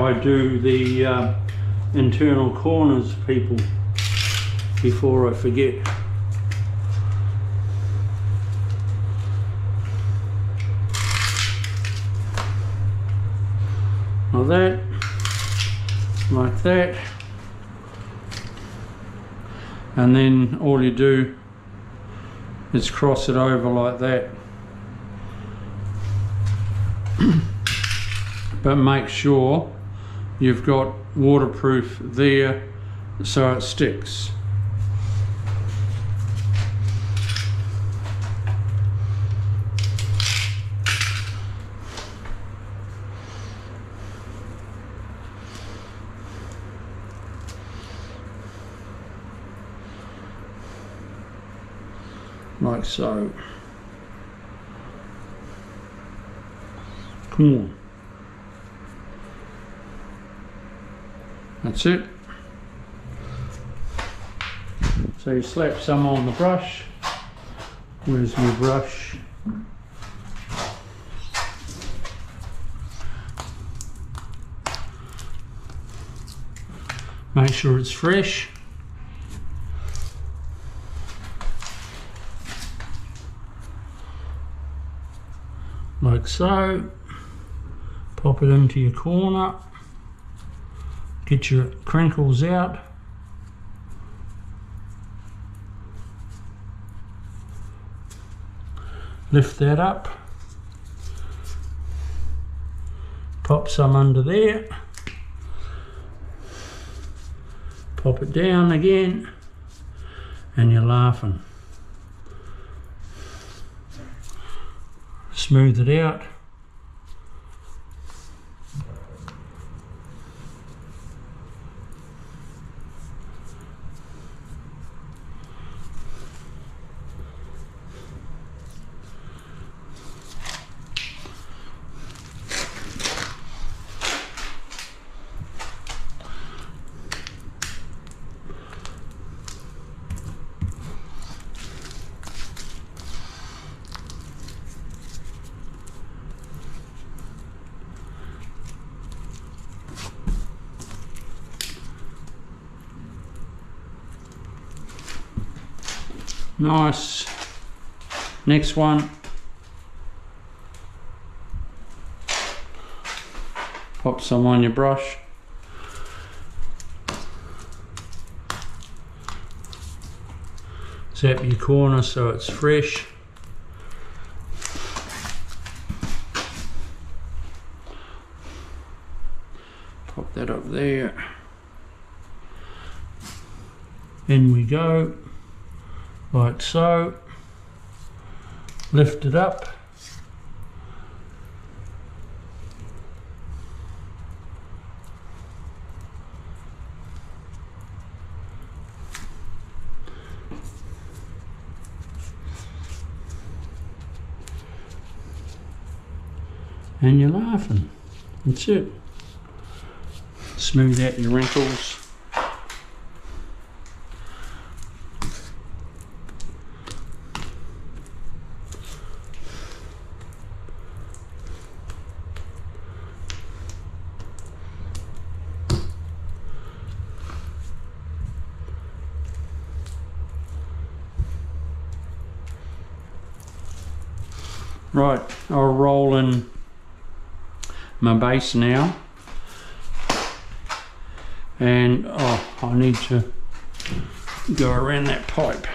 I do the internal corners, people, before I forget. Like that, and then all you do is cross it over like that. But make sure you've got waterproof there so it sticks. Like so. Come on. That's it. So you slap some on the brush. Where's my brush? Make sure it's fresh. Like so. Pop it into your corner. Get your crinkles out. Lift that up. Pop some under there. Pop it down again. And you're laughing. Smooth it out. Nice. Next one. Pop some on your brush. Zap your corner so it's fresh. Pop that up there. In we go. Like so. Lift it up. And you're laughing. That's it. Smooth out your wrinkles. Right, I'll roll in my base now, and I need to go around that pipe.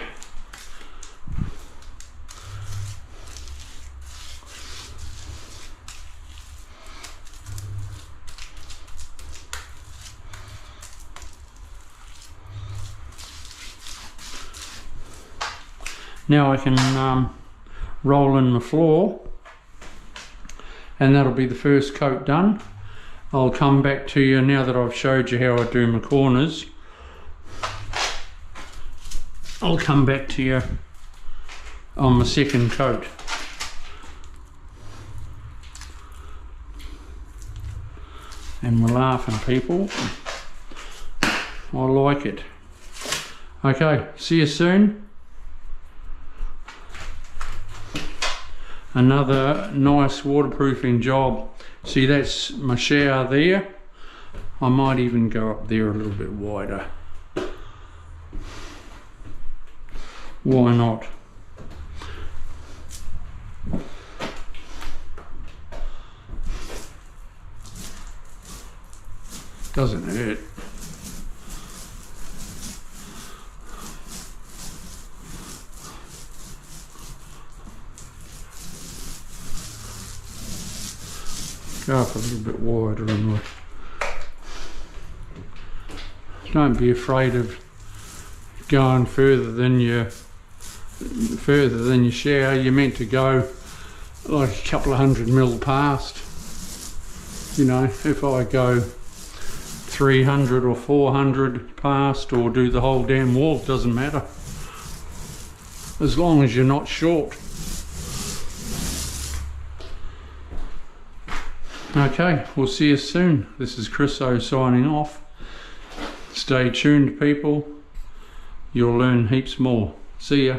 Now I can roll in the floor, and that'll be the first coat done. I'll come back to you now that I've showed you how I do my corners. I'll come back to you on my second coat. And we're laughing, people. I like it. Okay, see you soon. Another nice waterproofing job. See, that's my shower there. I might even go up there a little bit wider. Why not? Doesn't hurt. Go up a little bit wider and don't be afraid of going further than your shower. You're meant to go like a couple of 100 mil past. You know, if I go 300 or 400 past or do the whole damn wall, it doesn't matter. As long as you're not short. Okay, we'll see you soon. This is Chris O signing off. Stay tuned, people. You'll learn heaps more. See ya.